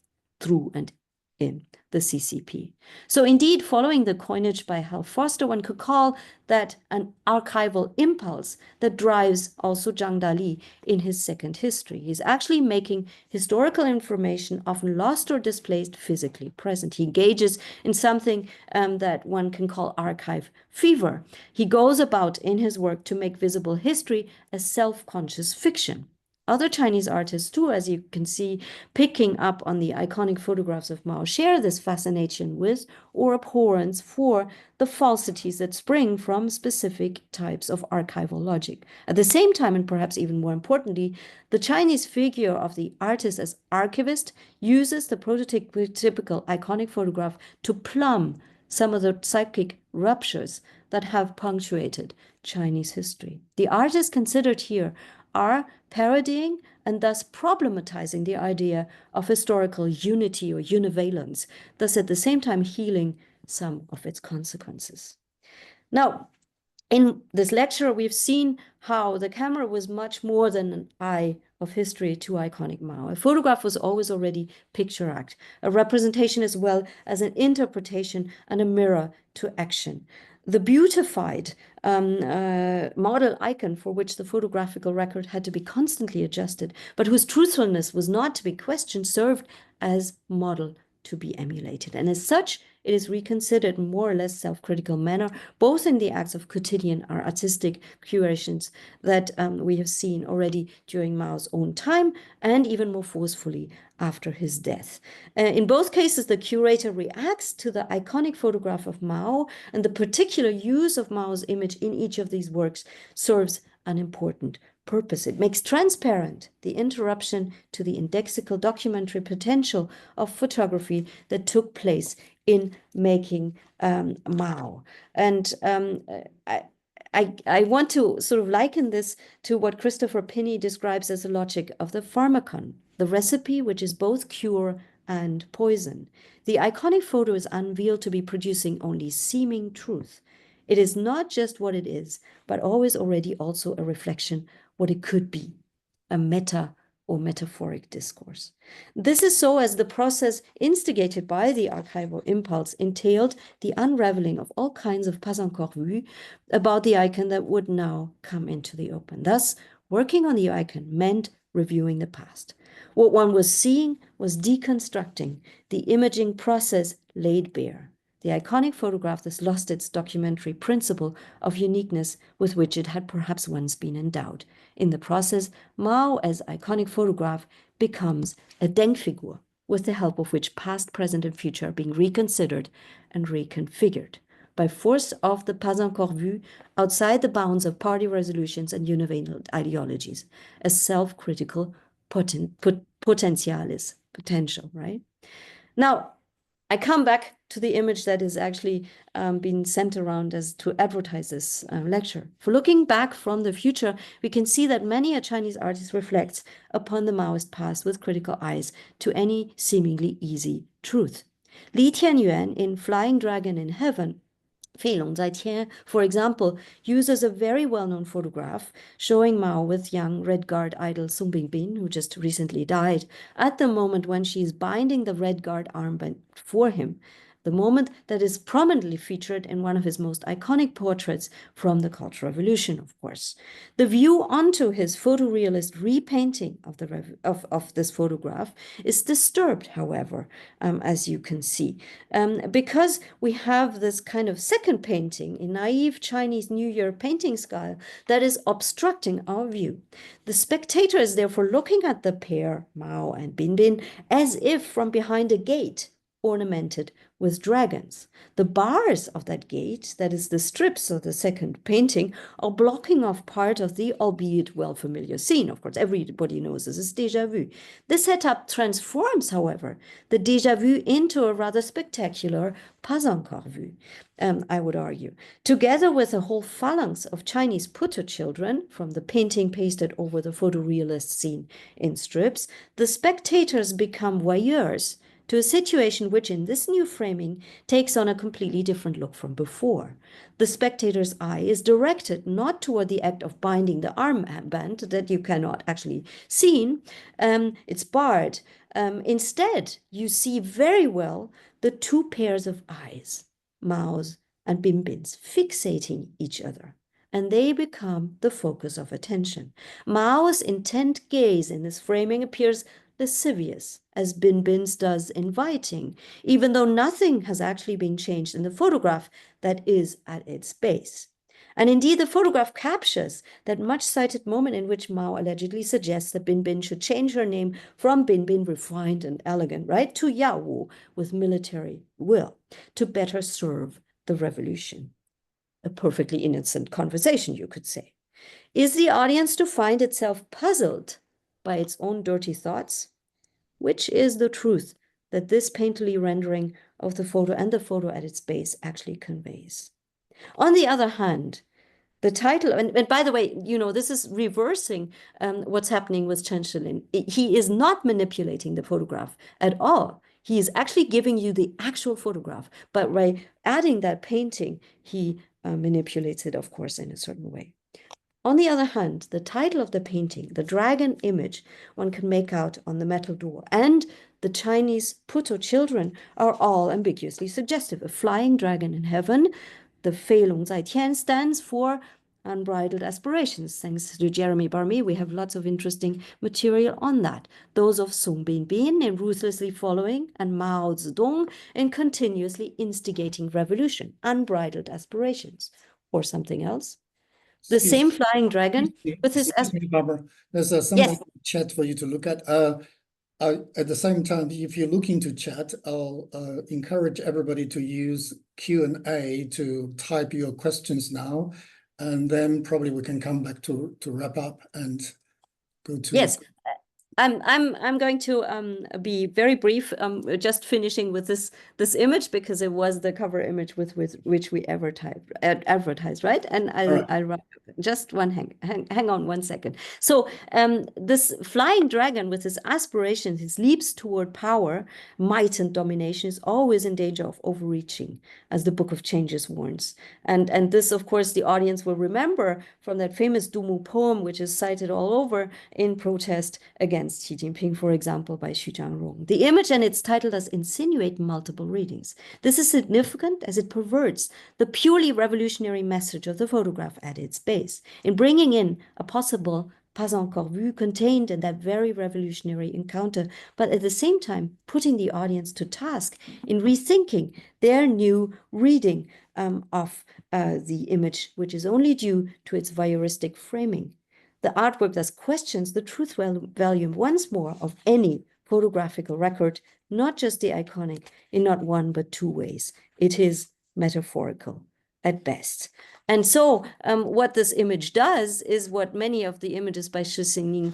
S2: through and in the CCP. So indeed, following the coinage by Hal Foster, one could call that an archival impulse that drives also Zhang Dali in his second history. He's actually making historical information often lost or displaced physically present. He engages in something that one can call archive fever. He goes about in his work to make visible history as self-conscious fiction. Other Chinese artists too, as you can see, picking up on the iconic photographs of Mao, share this fascination with or abhorrence for the falsities that spring from specific types of archival logic. At the same time, and perhaps even more importantly, the Chinese figure of the artist as archivist uses the prototypical iconic photograph to plumb some of the psychic ruptures that have punctuated Chinese history. The artists considered here are parodying and thus problematizing the idea of historical unity or univalence, thus at the same time healing some of its consequences. Now, in this lecture, we've seen how the camera was much more than an eye of history to iconic Mao. A photograph was always already picture act, a representation as well as an interpretation and a mirror to action. The beautified model icon for which the photographical record had to be constantly adjusted, but whose truthfulness was not to be questioned, served as model to be emulated. And as such, it is reconsidered in more or less self-critical manner, both in the acts of quotidian or artistic curations that we have seen already during Mao's own time, and even more forcefully after his death. In both cases, the curator reacts to the iconic photograph of Mao, and the particular use of Mao's image in each of these works serves an important purpose. It makes transparent the interruption to the indexical documentary potential of photography that took place in making Mao. And I want to sort of liken this to what Christopher Pinney describes as the logic of the pharmacon, the recipe which is both cure and poison. The iconic photo is unveiled to be producing only seeming truth. It is not just what it is, but always already also a reflection what it could be, a meta or metaphoric discourse. This is so as the process instigated by the archival impulse entailed the unraveling of all kinds of pas encore vus about the icon that would now come into the open. Thus, working on the icon meant reviewing the past. What one was seeing was deconstructing the imaging process laid bare. The iconic photograph thus lost its documentary principle of uniqueness with which it had perhaps once been endowed. In the process, Mao as iconic photograph becomes a Denkfigur, with the help of which past, present, and future are being reconsidered and reconfigured. By force of the pas encore vu, outside the bounds of party resolutions and universal ideologies, a self-critical potentialis, potential, right? Now, I come back to the image that is actually being sent around as to advertise this lecture. For looking back from the future, we can see that many a Chinese artist reflects upon the Maoist past with critical eyes to any seemingly easy truth. Li Tianyuan in Flying Dragon in Heaven, 飞龙在天, for example, uses a very well-known photograph showing Mao with young Red Guard idol Sung Bingbing, who just recently died, at the moment when she is binding the Red Guard armband for him, the moment that is prominently featured in one of his most iconic portraits from the Cultural Revolution, of course. The view onto his photorealist repainting of this photograph is disturbed, however, as you can see, because we have this kind of second painting in naive Chinese New Year painting style that is obstructing our view. The spectator is therefore looking at the pair, Mao and Binbin, as if from behind a gate ornamented with dragons. The bars of that gate, that is the strips of the second painting, are blocking off part of the albeit well-familiar scene. Of course, everybody knows this is déjà vu. This setup transforms, however, the déjà vu into a rather spectacular pas encore vu, I would argue. Together with a whole phalanx of Chinese puto children, from the painting pasted over the photorealist scene in strips, the spectators become voyeurs to a situation which in this new framing takes on a completely different look from before. The spectator's eye is directed not toward the act of binding the armband that you cannot actually see, it's barred. Instead, you see very well the two pairs of eyes, Mao's and Binbin's, fixating each other, and they become the focus of attention. Mao's intent gaze in this framing appears lascivious, as Binbin's does inviting, even though nothing has actually been changed in the photograph that is at its base. And indeed, the photograph captures that much-cited moment in which Mao allegedly suggests that Binbin should change her name from Binbin, refined and elegant, right, to Yawu, with military will, to better serve the revolution. A perfectly innocent conversation, you could say. Is the audience to find itself puzzled by its own dirty thoughts? Which is the truth that this painterly rendering of the photo and the photo at its base actually conveys? On the other hand, the title, and by the way, you know, this is reversing what's happening with Chen Shilin. He is not manipulating the photograph at all. He is actually giving you the actual photograph, but by adding that painting, he manipulates it, of course, in a certain way. On the other hand, the title of the painting, the dragon image one can make out on the metal door, and the Chinese puto children are all ambiguously suggestive. A flying dragon in heaven, the 飞龙在天 stands for unbridled aspirations. Thanks to Jeremy Barmy, we have lots of interesting material on that. Those of Sung Bin in ruthlessly following, and Mao Zedong in continuously instigating revolution, unbridled aspirations. Or something else. The same flying dragon with his...
S1: Excuse me, Barbara. There's something
S2: Yes.
S1: in the chat for you to look at. At the same time, if you're looking to chat, I'll encourage everybody to use Q&A to type your questions now, and then probably we can come back to wrap up and go to...
S2: Yes. I'm going to be very brief, just finishing with this image, because it was the cover image with which we advertised, right? And I'll just hang on 1 second. So this flying dragon with his aspirations, his leaps toward power, might, and domination is always in danger of overreaching, as the Book of Changes warns. And this, of course, the audience will remember from that famous Dumu poem, which is cited all over in protest against Xi Jinping, for example, by Xu Jiangrong. The image and its title does insinuate multiple readings. This is significant as it perverts the purely revolutionary message of the photograph at its base, in bringing in a possible pas encore vu contained in that very revolutionary encounter, but at the same time putting the audience to task in rethinking their new reading of the image, which is only due to its voyeuristic framing. The artwork thus questions the truth value once more of any photographical record, not just the iconic, in not one but two ways. It is metaphorical at best. And so what this image does is what many of the images by Shi Xingning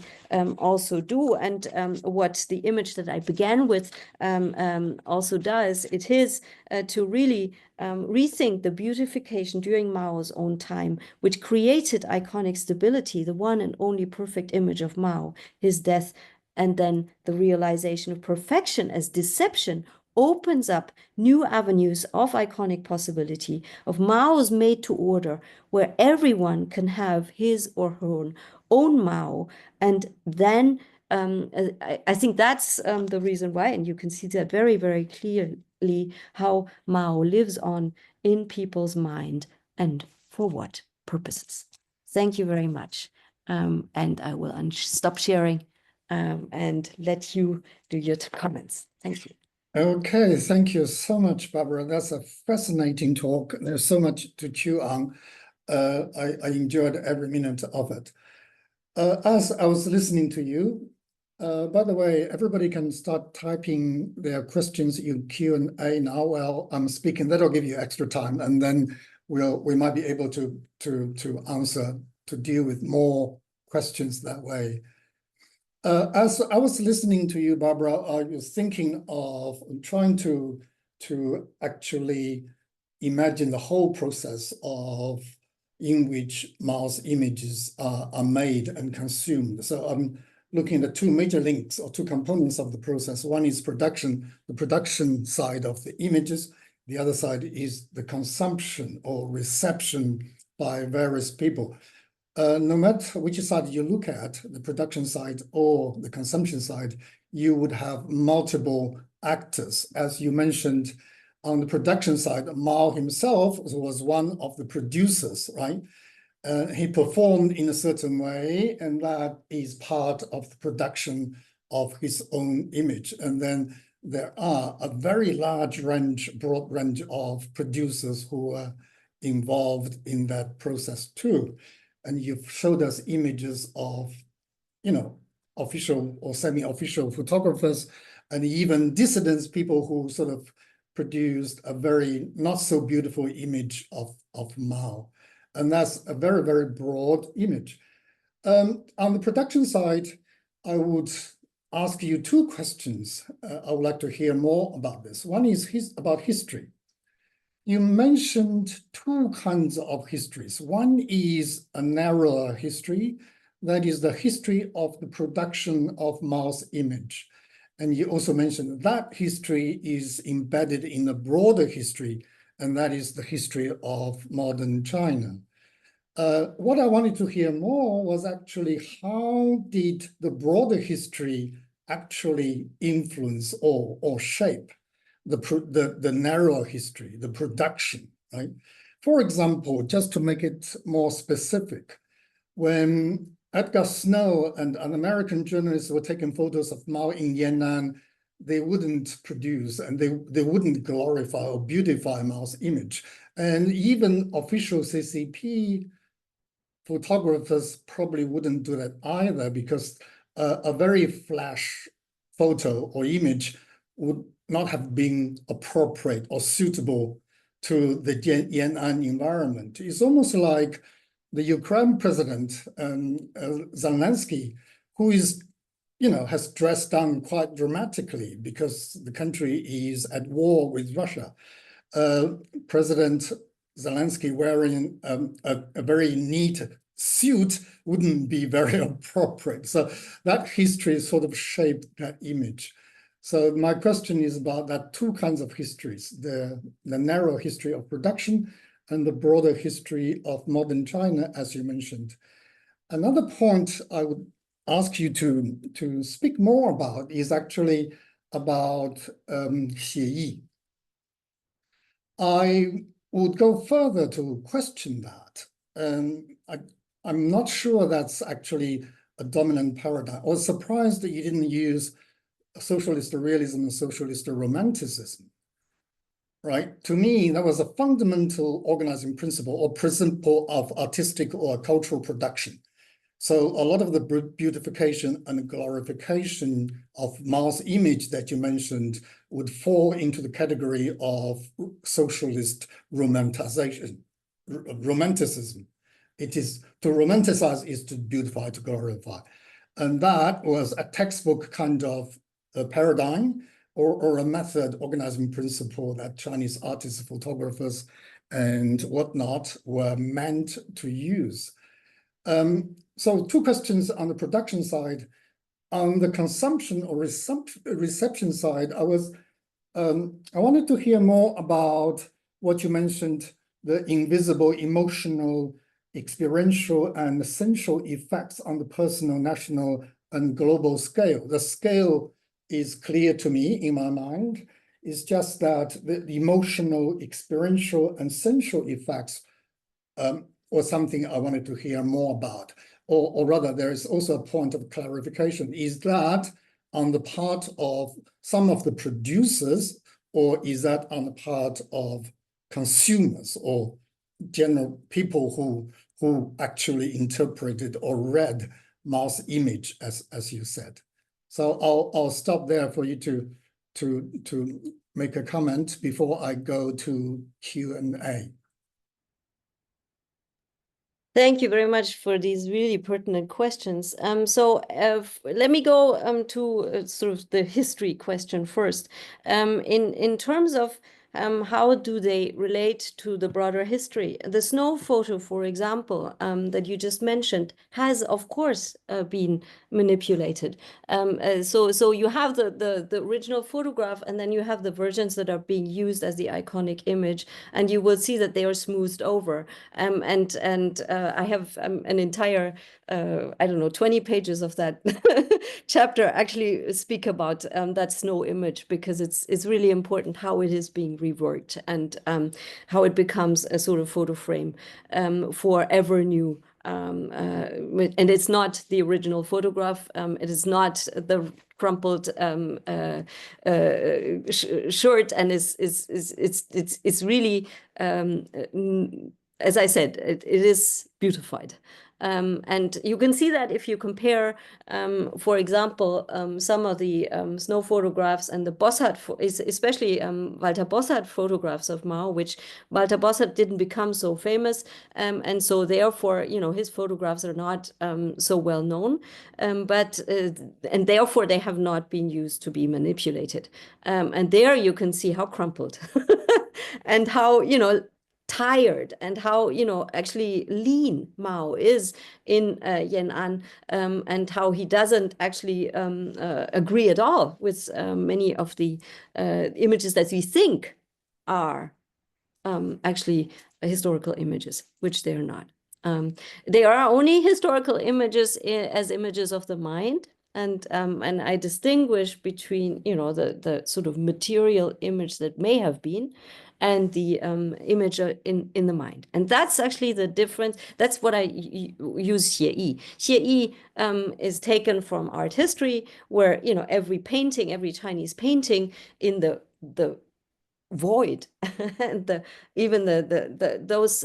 S2: also do, and what the image that I began with also does. It is to really rethink the beautification during Mao's own time, which created iconic stability, the one and only perfect image of Mao, his death, and then the realization of perfection as deception opens up new avenues of iconic possibility, of Mao's made to order, where everyone can have his or her own Mao. And then I think that's the reason why, and you can see that very, very clearly, how Mao lives on in people's mind and for what purposes. Thank you very much. And I will stop sharing and let you do your comments. Thank you.
S1: Okay, thank you so much, Barbara. That's a fascinating talk. There's so much to chew on. I enjoyed every minute of it. As I was listening to you, by the way, everybody can start typing their questions in Q&A now while I'm speaking. That'll give you extra time, and then we might be able to answer, to deal with more questions that way. As I was listening to you, Barbara, I was thinking of trying to actually imagine the whole process in which Mao's images are made and consumed. So I'm looking at two major links or two components of the process. One is production, the production side of the images. The other side is the consumption or reception by various people. No matter which side you look at, the production side or the consumption side, you would have multiple actors. As you mentioned, on the production side, Mao himself was one of the producers, right? He performed in a certain way, and that is part of the production of his own image. And then there are a very large range, broad range of producers who are involved in that process too. And you've showed us images of, official or semi-official photographers, and even dissidents, people who sort of produced a very not so beautiful image of Mao. And that's a very, very broad image. On the production side, I would ask you two questions. I would like to hear more about this. One is about history. You mentioned two kinds of histories. One is a narrower history, that is the history of the production of Mao's image. And you also mentioned that history is embedded in a broader history, and that is the history of modern China. What I wanted to hear more was actually how did the broader history actually influence or shape the narrower history, the production, right? For example, just to make it more specific, when Edgar Snow and an American journalist were taking photos of Mao in Yan'an, they wouldn't produce and they wouldn't glorify or beautify Mao's image. And even official CCP photographers probably wouldn't do that either, because a very flash photo or image would not have been appropriate or suitable to the Yan'an environment. It's almost like the Ukraine president, Zelensky, who is, has dressed down quite dramatically because the country is at war with Russia. President Zelensky wearing a very neat suit wouldn't be very appropriate. So that history sort of shaped that image. So my question is about that two kinds of histories, the narrow history of production and the broader history of modern China, as you mentioned. Another point I would ask you to speak more about is actually about 写意. I would go further to question that. I'm not sure that's actually a dominant paradigm. I was surprised that you didn't use socialist realism and socialist romanticism, right? To me, that was a fundamental organizing principle or principle of artistic or cultural production. So a lot of the beautification and glorification of Mao's image that you mentioned would fall into the category of socialist romanticism. It is to romanticize is to beautify, to glorify. And that was a textbook kind of a paradigm or a method, organizing principle that Chinese artists, photographers, and whatnot were meant to use. So two questions on the production side. On the consumption or reception side, I wanted to hear more about what you mentioned, the invisible, emotional, experiential, and sensual effects on the personal, national, and global scale. The scale is clear to me in my mind. It's just that the emotional, experiential, and sensual effects was something I wanted to hear more about. Or rather, there is also a point of clarification. Is that on the part of some of the producers, or is that on the part of consumers or general people who actually interpreted or read Mao's image, as you said? So I'll stop there for you to make a comment before I go to Q&A.
S2: Thank you very much for these really pertinent questions. Let me go to sort of the history question first. In terms of how do they relate to the broader history? The snow photo, for example, that you just mentioned, has of course been manipulated. So you have the original photograph, and then you have the versions that are being used as the iconic image, and you will see that they are smoothed over. I have an entire, I don't know, 20 pages of that chapter actually speak about that snow image, because it's really important how it is being reworked and how it becomes a sort of photo frame for ever new. And it's not the original photograph. It is not the crumpled shirt, and it's really, as I said, it is beautified. And you can see that if you compare, for example, some of the snow photographs and the Bossart, especially Walter Bossart photographs of Mao, which Walter Bossart didn't become so famous, and so therefore, his photographs are not so well known, and therefore they have not been used to be manipulated. And there you can see how crumpled and how, tired, and how actually lean Mao is in Yan'an, and how he doesn't actually agree at all with many of the images that we think are actually historical images, which they are not. They are only historical images as images of the mind. and I distinguish between, you know, the sort of material image that may have been, and the image in the mind. And that's actually the difference. That's what I use 写意. 写意is taken from art history, where, you know, every painting, every Chinese painting in the void and those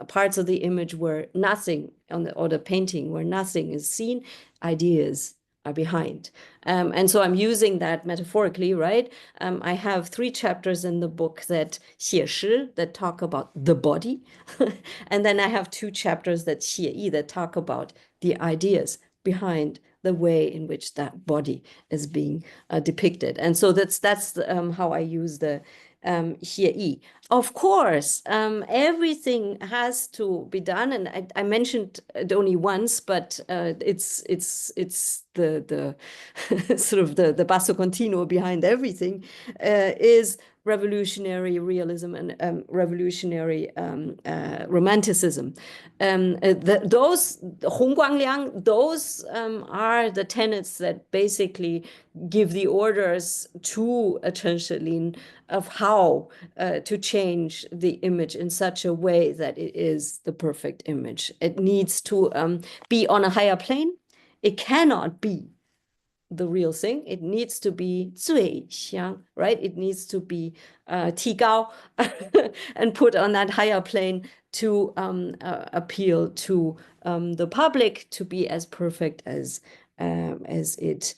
S2: parts of the image where nothing or the painting where nothing is seen, ideas are behind. And so I'm using that metaphorically, right? I have 3 chapters in the book that 写实, that talk about the body. And then I have 2 chapters that 写意, that talk about the ideas behind the way in which that body is being depicted. And so that's how I use the 写意. Of course, everything has to be done, and I mentioned it only once, but it's the sort of the basso continuo behind everything is revolutionary realism and revolutionary romanticism. Those 红光亮, those are the tenets that basically give the orders to Chen Shilin of how to change the image in such a way that it is the perfect image. It needs to be on a higher plane. It cannot be the real thing. It needs to be 最香, right? It needs to be 提高 and put on that higher plane to appeal to the public, to be as perfect as it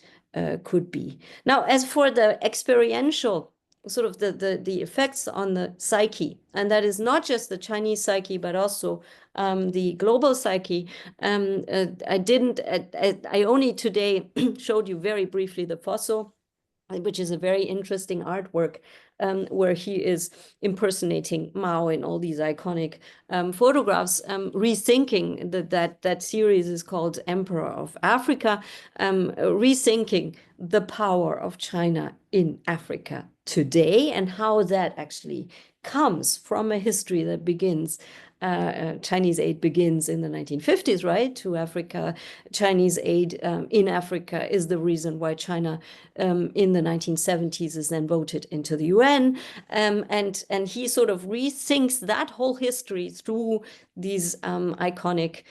S2: could be. Now, as for the experiential, sort of the effects on the psyche, and that is not just the Chinese psyche, but also the global psyche. I only today showed you very briefly the Fosso, which is a very interesting artwork where he is impersonating Mao in all these iconic photographs, rethinking that series is called Emperor of Africa, rethinking the power of China in Africa today and how that actually comes from a history that begins Chinese aid begins in the 1950s, right, to Africa. Chinese aid in Africa is the reason why China in the 1970s is then voted into the UN. And he sort of rethinks that whole history through these iconic,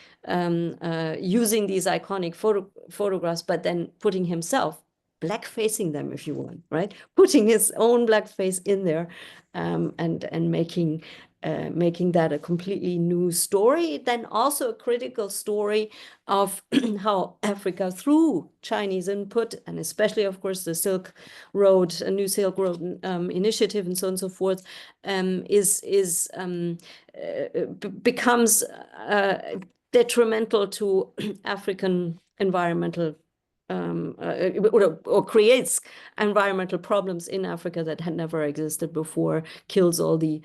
S2: using these iconic photographs, but then putting himself blackfacing them, if you want, right? Putting his own blackface in there and making that a completely new story, then also a critical story of how Africa, through Chinese input, and especially, of course, the Silk Road, a new Silk Road initiative, and so on and so forth, becomes detrimental to African environmental or creates environmental problems in Africa that had never existed before, kills all the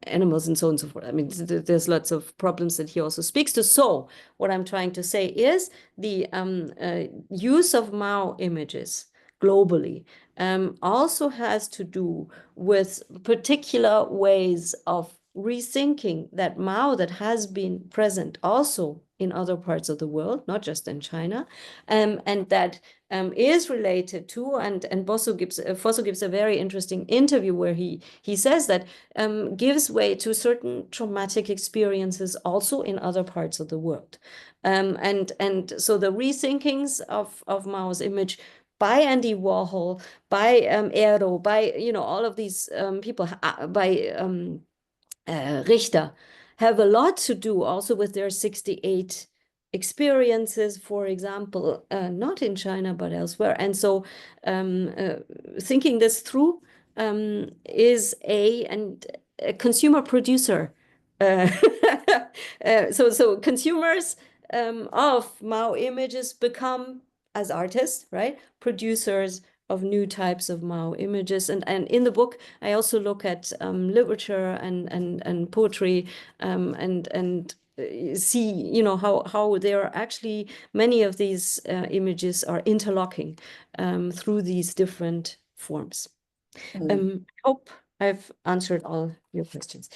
S2: animals and so on and so forth. I mean, there's lots of problems that he also speaks to. So what I'm trying to say is the use of Mao images globally also has to do with particular ways of rethinking that Mao that has been present also in other parts of the world, not just in China, and that is related to, and Fosso gives a very interesting interview where he says that gives way to certain traumatic experiences also in other parts of the world. And so the rethinkings of Mao's image by Andy Warhol, by Erdo, by, you know, all of these people, by Richter, have a lot to do also with their 68 experiences, for example, not in China, but elsewhere. And so thinking this through is a consumer producer. So consumers of Mao images become, as artists, right, producers of new types of Mao images. And in the book, I also look at literature and poetry and see, you know, how there are actually many of these images are interlocking through these different forms. Hope I've answered all your questions.